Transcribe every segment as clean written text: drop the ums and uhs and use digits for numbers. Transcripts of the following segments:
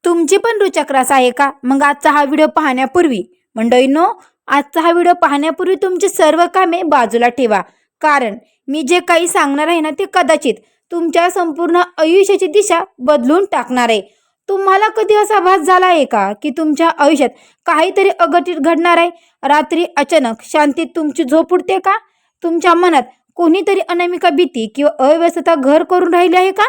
तुमची पण रुचक रस आहे का? मग आजचा हा व्हिडिओ पाहण्यापूर्वी मंडळींनो, आजचा हा व्हिडिओ पाहण्यापूर्वी तुमची सर्व कामे बाजूला ठेवा. कारण मी जे काही सांगणार आहे ना ते कदाचित तुमच्या संपूर्ण आयुष्याची दिशा बदलून टाकणार आहे. तुम्हाला कधी असा भास झाला आहे का की तुमच्या आयुष्यात काहीतरी अघटित घडणार आहे? रात्री अचानक शांतीत तुमची झोप उडते का? तुमच्या मनात कोणीतरी अनामिका भीती किंवा अव्यवस्था घर करून राहिली आहे का?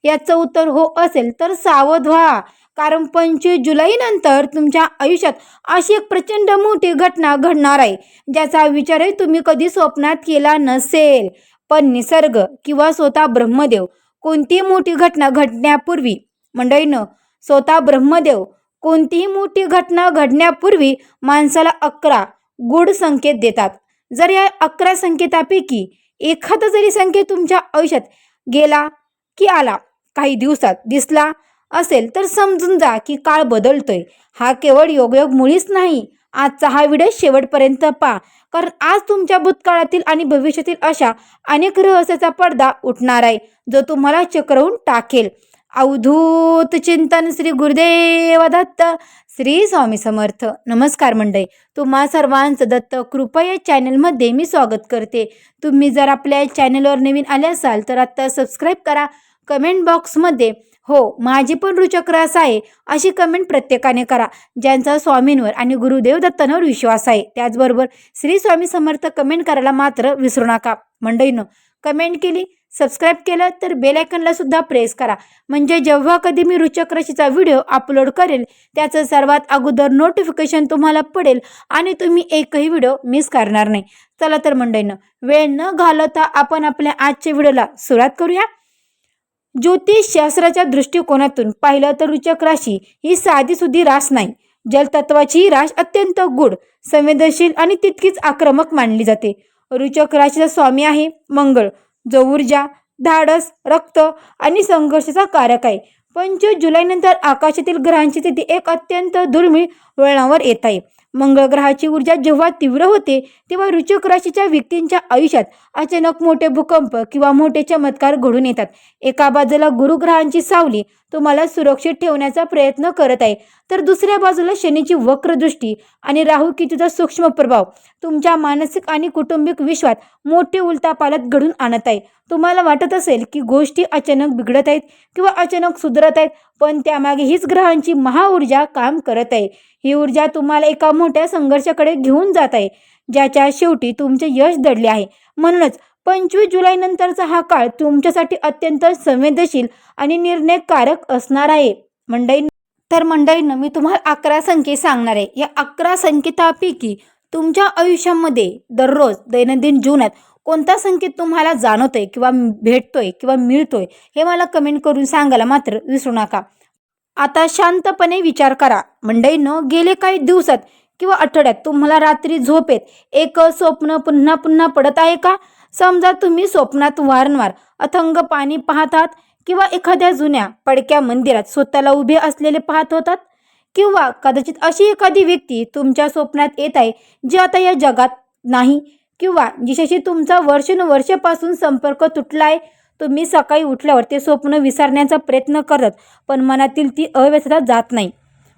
याचं उत्तर हो असेल तर सावध व्हा. कारण 25 जुलैनंतर तुमच्या आयुष्यात अशी एक प्रचंड मोठी घटना घडणार आहे ज्याचा विचारही तुम्ही कधी स्वप्नात केला नसेल. पण निसर्ग किंवा स्वतः ब्रह्मदेव कोणतीही मोठी घटना घडण्यापूर्वी मंडळींनो, स्वतः ब्रह्मदेव कोणतीही मोठी घटना घडण्यापूर्वी माणसाला 11 गूढ संकेत देतात. जर या 11 संकेतापैकी एखादा जरी संकेत तुमच्या आयुष्यात गेला की आला काही दिवसात दिसला असेल तर समजून जा की काळ बदलतोय. हा केवळ योगायोग मुळीच नाही. आजचा हा व्हिडिओ शेवटपर्यंत पहा, कारण आज तुमच्या भूतकाळातील आणि भविष्यातील अशा अनेक रहस्याचा पडदा उठणार आहे जो तुम्हाला चक्रावून टाकेल. अवधूत चिंतन श्री गुरुदेव दत्त. श्री स्वामी समर्थ. नमस्कार मंडळी, तुम्हा सर्वांचं दत्त कृपा या चॅनलमध्ये मी स्वागत करते. तुम्ही जर आपल्या चॅनलवर नवीन आले असाल तर आत्ता सबस्क्राईब करा. कमेंट बॉक्समध्ये हो माझी पण रुचक रस आहे अशी कमेंट प्रत्येकाने करा ज्यांचा स्वामींवर आणि गुरुदेव दत्तांवर विश्वास आहे. त्याचबरोबर श्री स्वामी समर्थ कमेंट करायला मात्र विसरू नका. मंडळींनो, कमेंट केली, सबस्क्राईब केलं तर बेल आयकॉनला सुद्धा प्रेस करा, म्हणजे जेव्हा कधी मी रुचक राशीचा व्हिडिओ अपलोड करेल त्याचं सर्वात अगोदर नोटिफिकेशन तुम्हाला पडेल आणि तुम्ही एकही व्हिडिओ मिस करणार नाही. चला तर मंडळींनो, वेळ न घालवता आपण आपल्या आजच्या व्हिडिओला सुरुवात करूया. ज्योतिषशास्त्राच्या दृष्टिकोनातून पाहिलं तर रुचक राशी ही साधीसुधी रास नाही. जलतत्वाची ही रास अत्यंत गूढ, संवेदनशील आणि तितकीच आक्रमक मानली जाते. रुचक राशीचा स्वामी आहे मंगळ, जो ऊर्जा, धाडस, रक्त आणि संघर्षाचा कारक आहे. 25 जुलैनंतर आकाशातील ग्रहांची स्थिती एक अत्यंत दुर्मिळ वळणावर येत आहे. मंगळ ग्रहाची ऊर्जा जेव्हा तीव्र होते तेव्हा रुचक राशीच्या व्यक्तींच्या आयुष्यात अचानक मोठे भूकंप किंवा मोठे चमत्कार घडून येतात. एका बाजूला गुरुग्रहांची सावली तुम्हाला सुरक्षित ठेवण्याचा प्रयत्न करत आहे, तर दुसऱ्या बाजूला शनीची वक्रदृष्टी आणि राहू केतूचा सूक्ष्म प्रभाव तुमच्या मानसिक आणि कौटुंबिक विश्वात मोठे उलथापालथ घडून आणत आहे. तुम्हाला वाटत असेल की गोष्टी अचानक बिघडत आहेत किंवा अचानक सुधरत आहेत, पण त्यामागे हीच ग्रहांची महाऊर्जा काम करत आहे. ही ऊर्जा तुम्हाला एका मोठ्या संघर्षाकडे घेऊन जात आहे ज्याच्या शेवटी तुमचे यश दडले आहे. म्हणूनच 25 जुलैनंतरचा हा काळ तुमच्यासाठी अत्यंत संवेदनशील आणि निर्णयकारक असणार आहे. मंडळींनो, मी तुम्हाला 11 संकेत सांगणार आहे. या 11 संकेतापैकी तुमच्या आयुष्यामध्ये दररोज दैनंदिन जीवनात कोणता संकेत तुम्हाला जाणवतोय किंवा भेटतोय किंवा मिळतोय हे मला कमेंट करून सांगायला मात्र विसरू नका. आता शांतपणे विचार करा. मंडळींनो, गेले काही दिवसात किंवा आठवड्यात तुम्हाला रात्री झोपेत एक स्वप्न पुन्हा पुन्हा पडत आहे का? समजा तुम्ही स्वप्नात वारंवार अथांग पाणी पाहतात किंवा एखाद्या जुन्या पडक्या मंदिरात स्वतःला उभे असलेले पाहत होतात, किंवा कदाचित अशी एखादी व्यक्ती तुमच्या स्वप्नात येत आहे जी आता या जगात नाही, किंवा जिच्याशी तुमचा वर्षानुवर्षापासून संपर्क तुटला आहे. तुम्ही सकाळी उठल्यावर ते स्वप्न विसरण्याचा प्रयत्न करतात पण मनातील ती अव्यवस्था जात नाही.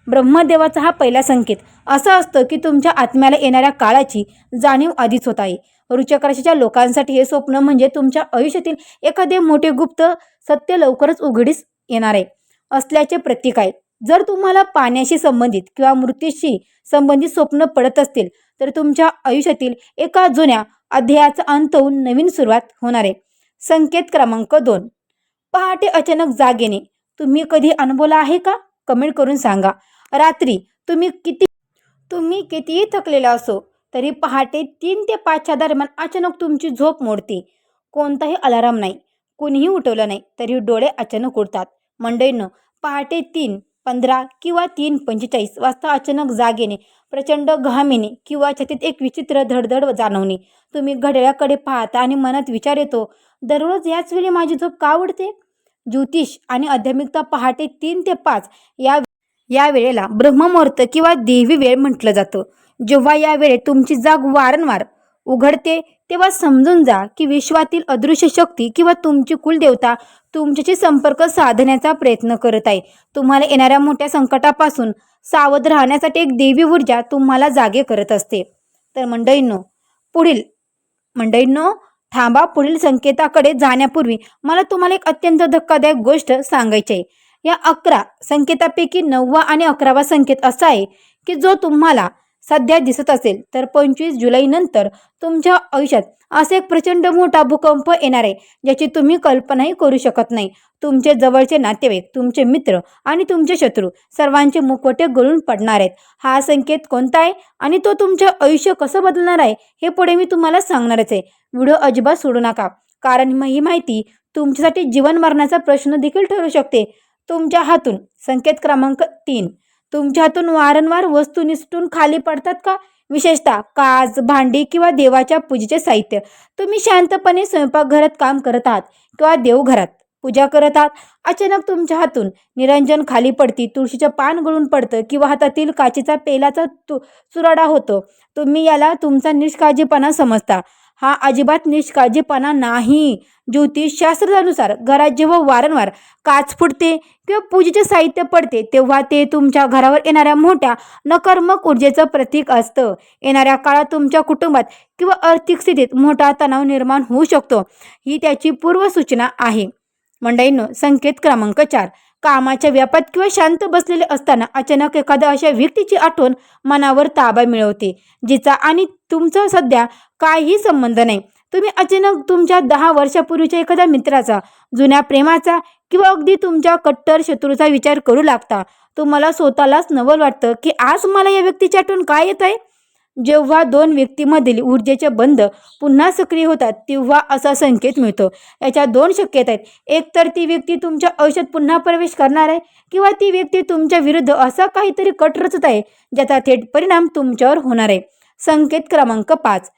ब्रह्मदेवाचा हा पहिला संकेत असा असतो की तुमच्या आत्म्याला येणाऱ्या काळाची जाणीव आधीच होत आहे. रुचक राशीच्या लोकांसाठी हे स्वप्न म्हणजे तुमच्या आयुष्यातील एखादे मोठे गुप्त सत्य लवकरच उघडीस येणार आहे असल्याचे प्रतीक आहे. जर तुम्हाला पाण्याशी संबंधित किंवा मृत्यूशी संबंधित स्वप्न पडत असतील तर तुमच्या आयुष्यातील एका जुन्या अध्यायाचा अंत होऊन नवीन सुरुवात होणार आहे. संकेत क्रमांक 2, पहाटे अचानक जाग येणे. तुम्ही कधी अनुभवला आहे का? कमेंट करून सांगा. रात्री तुम्ही कितीही थकलेला असो तरी पहाटे 3 ते 5च्या दरम्यान अचानक तुमची झोप मोडते. कोणताही अलार्म नाही, कुणीही उठवलं नाही तरी डोळे अचानक उडतात. मंडळींनो, पहाटे 3:15 किंवा 3:45 वाजता अचानक जाग येणे, प्रचंड घाम येणे किंवा छातीत एक विचित्र धडधड जाणवणे. तुम्ही घड्याळाकडे पाहता आणि मनात विचार येतो, दररोज याच वेळी माझी झोप का उडते? ज्योतिष आणि आध्यात्मिकता पहाटे 3 ते 5 या वेळेला ब्रह्ममुहूर्त किंवा देवी वेळ म्हटलं जातं. जेव्हा या वेळेत तुमची जाग वारंवार उघडते तेव्हा समजून जा की विश्वातील अदृश्य शक्ती किंवा तुमची कुलदेवता तुमच्याशी संपर्क साधण्याचा प्रयत्न करत आहे. तुम्हाला येणाऱ्या मोठ्या संकटापासून सावध राहण्यासाठी एक देवी ऊर्जा तुम्हाला जागे करत असते. तर मंडळींनो, थांबा. पुढील संकेताकडे जाण्यापूर्वी मला तुम्हाला एक अत्यंत धक्कादायक गोष्ट सांगायची आहे. या 11 संकेतापैकी 9वा आणि 11वा संकेत असा आहे की जो तुम्हाला सध्या दिसत असेल तर 25 जुलैनंतर तुमच्या आयुष्यात असा एक प्रचंड मोठा भूकंप येणार आहे ज्याची तुम्ही कल्पनाही करू शकत नाही. तुमचे जवळचे नातेवाईक, तुमचे मित्र आणि तुमचे शत्रू सर्वांचे मुखवटे गळून पडणार आहेत. हा संकेत कोणता आहे आणि तो तुमचे आयुष्य कसं बदलणार आहे हे पुढे मी तुम्हाला सांगणारच आहे. व्हिडिओ अजिबात सोडू नका, कारण ही माहिती तुमच्यासाठी जीवन मरणाचा प्रश्न देखील ठरू शकते. तुमच्या हातून संकेत क्रमांक 3, तुमच्या हातून वारंवार वस्तू निसटून खाली पडतात का? विशेषतः काच, भांडी किंवा देवाच्या पूजेचे साहित्य. तुम्ही शांतपणे स्वयंपाकघरात काम करत आहात किंवा देवघरात पूजा करत आहात. अचानक तुमच्या हातून निरंजन खाली पडती, तुळशीचं पान गळून पडतं किंवा हातातील काचेचा पेलाचा चुराडा होतो. तुम्ही याला तुमचा निष्काळजीपणा समजता. हा अजिबात निष्काळजीपणा नाही. ज्योतिषशास्त्रानुसार घरात जेव्हा वारंवार काच फुटते किंवा पूजेचे साहित्य पडते तेव्हा ते तुमच्या घरावर येणाऱ्या मोठ्या नकारात्मक ऊर्जेचं प्रतीक असतं. येणाऱ्या काळात तुमच्या कुटुंबात किंवा आर्थिक स्थितीत मोठा तणाव निर्माण होऊ शकतो. ही त्याची पूर्वसूचना आहे. मंडळींनो, संकेत क्रमांक 4, कामाच्या व्यापात किंवा शांत बसलेले असताना अचानक एखाद्या अशा व्यक्तीची आठवण मनावर ताबा मिळवते जिचा आणि तुमचा सध्या काहीही संबंध नाही. तुम्ही अचानक तुमच्या 10 वर्षापूर्वीच्या एखाद्या मित्राचा, जुन्या प्रेमाचा किंवा अगदी तुमच्या कट्टर शत्रूचा विचार करू लागता. तुम्हाला स्वतःलाच नवल वाटतं की आज मला या व्यक्तीची आठवण काय येत आहे. जेव्हा 2 व्यक्तींमधील ऊर्जेचे बंध पुन्हा सक्रिय होतात तेव्हा असा संकेत मिळतो. याच्या 2 शक्यता आहेत. एक तर ती व्यक्ती तुमच्या आयुष्यात पुन्हा प्रवेश करणार आहे किंवा ती व्यक्ती तुमच्या विरुद्ध असा काहीतरी कट रचत आहे ज्याचा थेट परिणाम तुमच्यावर होणार आहे. संकेत क्रमांक 5,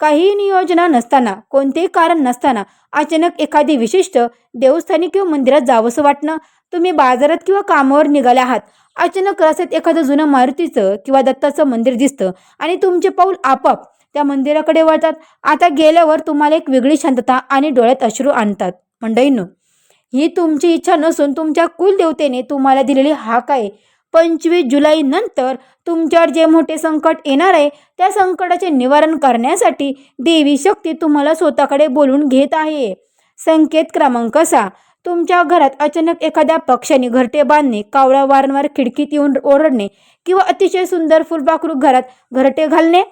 काही नियोजना नसताना, कोणतेही कारण नसताना अचानक एखादी विशिष्ट देवस्थानी किंवा मंदिरात जावंसं वाटणं. तुम्ही बाजारात किंवा कामावर निघाले आहात. अचानक रस्त्यात एखादं जुनं मारुतीचं किंवा दत्ताचं मंदिर दिसतं आणि तुमचे पाऊल आपोआप त्या मंदिराकडे वळतात. आता गेल्यावर तुम्हाला एक वेगळी शांतता आणि डोळ्यात अश्रू आणतात. मंडळींनो, ही तुमची इच्छा नसून तुमच्या कुलदेवतेने तुम्हाला दिलेली हाक आहे. 25 जुलैनंतर तुमच्यावर जे मोठे संकट येणार आहे त्या संकटाचे निवारण करण्यासाठी देवी शक्ती तुम्हाला स्वतःकडे बोलवून घेत आहे. संकेत क्रमांक 6, तुमच्या घरात अचानक एखाद्या पक्ष्याने घरटे बांधणे, कावळा वारंवार खिडकीत येऊन ओरडणे किंवा अतिशय सुंदर फुलपाखरू घरात घरटे घालणे.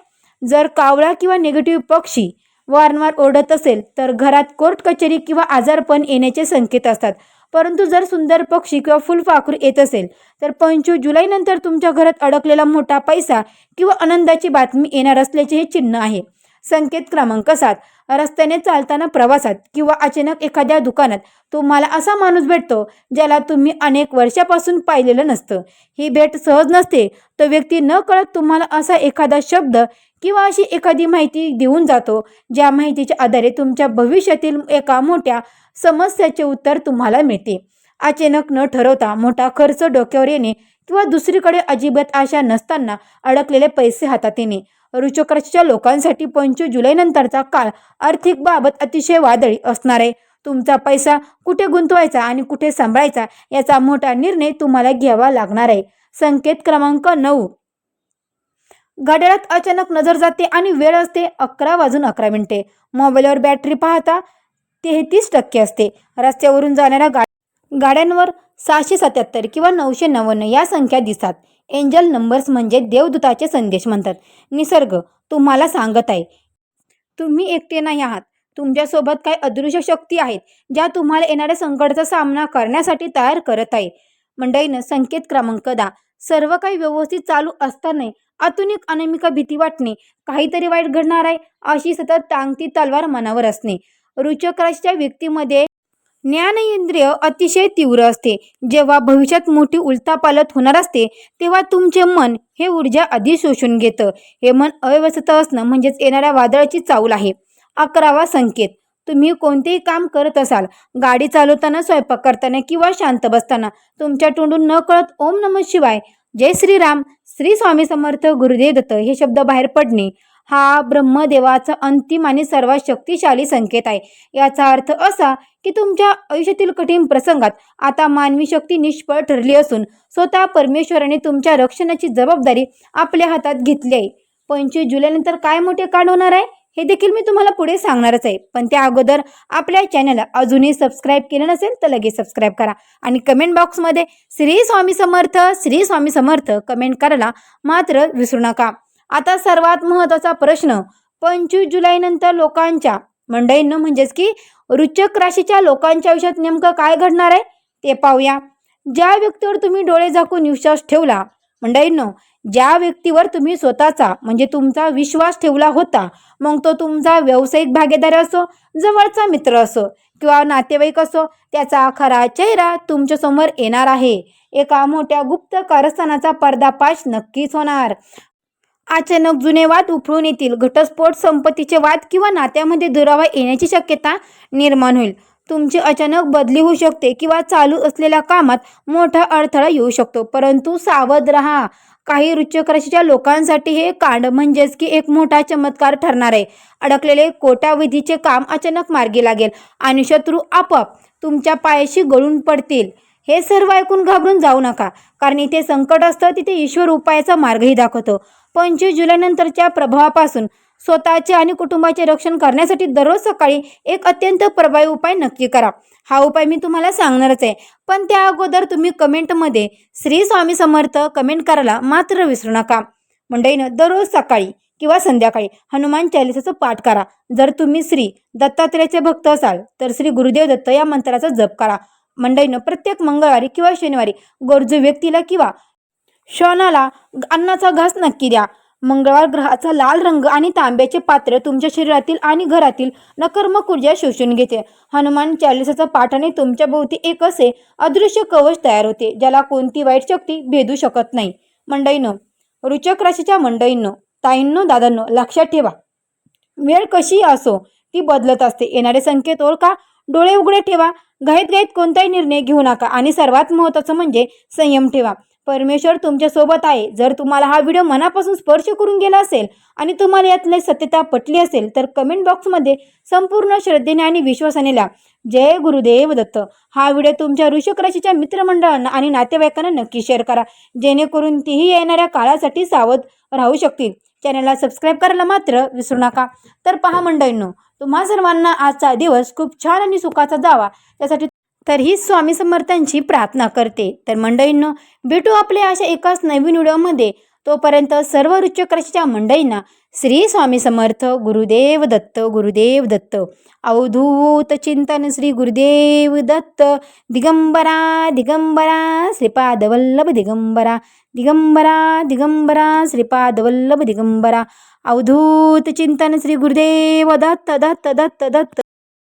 जर कावळा किंवा निगेटिव्ह पक्षी वारंवार ओरडत असेल तर घरात कोर्ट कचेरी किंवा आजारपण येण्याचे संकेत असतात. परंतु जर सुंदर पक्षी किंवा फुलपाखरू येत असेल तर 25 जुलैनंतर तुमच्या घरात अडकलेला मोठा पैसा किंवा आनंदाची बातमी येणार असल्याचे हे चिन्ह आहे. संकेत क्रमांक 7, रस्त्याने चालताना, प्रवासात किंवा अचानक एखाद्या दुकानात तुम्हाला असा माणूस भेटतो ज्याला तुम्ही अनेक वर्षापासून पाहिलेलं नसतं. ही भेट सहज नसते. तो व्यक्ती न कळत तुम्हाला असा एखादा शब्द किंवा अशी एखादी माहिती देऊन जातो ज्या माहितीच्या आधारे तुमच्या भविष्यातील एका मोठ्या समस्याचे उत्तर तुम्हाला मिळते. अचानक न ठरवता मोठा खर्च डोक्यावर येणे किंवा दुसरीकडे अजिबात आशा नसताना अडकलेले पैसे हातात येणे. वृश्चिक राशीच्या लोकांसाठी 25 जुलैनंतरचा काळ आर्थिक बाबत अतिशय वादळी असणार आहे. तुमचा पैसा कुठे गुंतवायचा आणि कुठे सांभाळायचा याचा मोठा निर्णय तुम्हाला घ्यावा लागणार आहे. संकेत क्रमांक 9, घड्याळात अचानक नजर जाते आणि वेळ असते 11:11. मोबाईलवर बॅटरी पाहता 33% असते. रस्त्यावरून जाणाऱ्या गाड्यांवर 677 किंवा 999 या संख्या दिसतात. एंजल नंबर्स म्हणजे देवदूताचे संदेश म्हणतात. निसर्ग तुम्हाला सांगत आहे तुम्ही एकटे नाही आहात. तुमच्यासोबत काही अदृश्य शक्ती आहेत ज्या तुम्हाला येणाऱ्या संकटाचा सामना करण्यासाठी तयार करत आहे. मंडळीनं, संकेत क्रमांक 10, सर्व काही व्यवस्थित चालू असताना आतून एक अनामिका भीती वाटणे, काहीतरी वाईट घडणार आहे अशी सतत टांगती तलवार मनावर असणे. वृश्चिक राशीच्या व्यक्तीमध्ये ज्ञानेंद्रिय अतिशय तीव्र असते. जेव्हा भविष्यात मोठी उलथापालथ होणार असते तेव्हा तुमचे मन हे ऊर्जा आधी शोषून घेतं. हे मन अव्यवस्थित असणं म्हणजेच येणाऱ्या वादळाची चाहूल आहे. 11वा संकेत, तुम्ही कोणतेही काम करत असाल, गाडी चालवताना, स्वयंपाक करताना किंवा शांत बसताना तुमच्या तोंडून न कळत ओम नमः शिवाय, जय श्रीराम, श्री स्वामी समर्थ, गुरुदेव दत्त हे शब्द बाहेर पडणे हा ब्रह्मदेवाचा अंतिम आणि सर्वात शक्तिशाली संकेत आहे. याचा अर्थ असा की तुमच्या आयुष्यातील कठीण प्रसंगात आता मानवी शक्ती निष्फळ ठरली असून स्वतः परमेश्वराने तुमच्या रक्षणाची जबाबदारी आपल्या हातात घेतली आहे. 25 जुलैनंतर काय मोठे कांड होणार आहे हे देखील मी तुम्हाला पुढे सांगणारच आहे. पण त्या अगोदर आपल्या चॅनलला अजूनही सबस्क्राईब केलं नसेल तर लगेच सबस्क्राईब करा आणि कमेंट बॉक्समध्ये श्री स्वामी समर्थ कमेंट करायला मात्र विसरू नका. आता सर्वात महत्त्वाचा प्रश्न, 25 जुलैनंतर लोकांच्या मंडळींनो म्हणजेच की वृश्चिक राशीच्या लोकांच्या आयुष्यात नेमकं काय घडणार आहे ते पाहूया. ज्या व्यक्तीवर तुम्ही डोळे झाकून विश्वास ठेवला मंडळींनो, ज्या व्यक्तीवर तुम्ही स्वतःचा म्हणजे तुमचा विश्वास ठेवला होता, मग तो तुमचा व्यावसायिक भागीदार असो, जवळचा मित्र असो किंवा नातेवाईक असो, त्याचा खरा चेहरा तुमच्यासमोर येणार आहे. एका मोठ्या गुप्त कारस्थानाचा पर्दाफाश नक्कीच होणार. अचानक जुने वाद उफळून येतील. घटस्फोट, संपत्तीचे वाद किंवा नात्यामध्ये दुरावा येण्याची शक्यता निर्माण होईल. तुमची अचानक बदली होऊ शकते किंवा चालू असलेल्या कामात मोठा अडथळा येऊ शकतो. परंतु सावध रहा. काही वृश्चिक राशीच्या लोकांसाठी हे कांड म्हणजेच की एक मोठा चमत्कार ठरणार आहे. अडकलेले कोट्यावधीचे काम अचानक मार्गी लागेल आणि शत्रू आपोआप तुमच्या पायाशी गळून पडतील. हे सर्व ऐकून घाबरून जाऊ नका, कारण इथे संकट असतं तिथे ईश्वर उपायाचा मार्गही दाखवतो. 25 जुलैनंतरच्या प्रभावापासून स्वतःचे आणि कुटुंबाचे रक्षण करण्यासाठी दररोज सकाळी एक अत्यंत प्रभावी उपाय नक्की करा. हा उपाय मी तुम्हाला सांगणारच आहे, पण त्या अगोदर तुम्ही कमेंटमध्ये श्री स्वामी समर्थ कमेंट करायला मात्र विसरू नका. मंडळीनं दररोज सकाळी किंवा संध्याकाळी हनुमान चालिसाचं पाठ करा. जर तुम्ही श्री दत्तात्रेयाचे भक्त असाल तर श्री गुरुदेव दत्त या मंत्राचा जप करा. मंडळीनं प्रत्येक मंगळवारी किंवा शनिवारी गरजू व्यक्तीला किंवा श्वानाला अन्नाचा घास नक्की द्या. मंगळवार ग्रहाचा लाल रंग आणि तांब्याचे पात्र तुमच्या शरीरातील आणि घरातील नकारात्मक ऊर्जा शोषून घेते. हनुमान चालिसाचा पाठाने तुमच्या भोवती एक असे अदृश्य कवच तयार होते ज्याला कोणती वाईट शक्ती भेदू शकत नाही. मंडळींनो, वृश्चिक राशीच्या मंडळींनो, ताईंनो, दादांनो, लक्षात ठेवा, वेळ कशी असो ती बदलत असते. येणारे संकेत ओळखा, डोळे उघडे ठेवा, घाईत कोणताही निर्णय घेऊ नका आणि सर्वात महत्त्वाचं म्हणजे संयम ठेवा. परमेश्वर तुमच्या सोबत आहे. जर तुम्हाला हा व्हिडिओ मनापासून स्पर्श करून गेला असेल आणि तुम्हाला यातली सत्यता पटली असेल तर कमेंट बॉक्समध्ये संपूर्ण श्रद्धेने आणि विश्वासाने लिहा, जय गुरुदेव दत्त. हा व्हिडिओ तुमच्या वृश्चिक राशीच्या मित्रमंडळांना आणि नातेवाईकांना नक्की शेअर करा, जेणेकरून तीही येणाऱ्या काळासाठी सावध राहू शकतील. चॅनलला सबस्क्राईब करायला मात्र विसरू नका. तर पहा मंडळींनो, तुम्हा सर्वांना आजचा दिवस खूप छान आणि सुखाचा जावा त्यासाठी तर ही स्वामी समर्थांची प्रार्थना करते. तर मंडळींनो, भेटू आपल्या अशा एकाच नवीन व्हिडिओमध्ये. तोपर्यंत सर्व वृश्चिक राशीच्या मंडळींना श्री स्वामी समर्थ. गुरुदेव दत्त, गुरुदेव दत्त. अवधूत चिंतन श्री गुरुदेव दत्त. दिगंबरा दिगंबरा श्रीपाद वल्लभ दिगंबरा. दिगंबरा दिगंबरा श्रीपाद वल्लभ दिगंबरा. अवधूत चिंतन श्री गुरुदेव दत्त दत्त दत्त दत्त.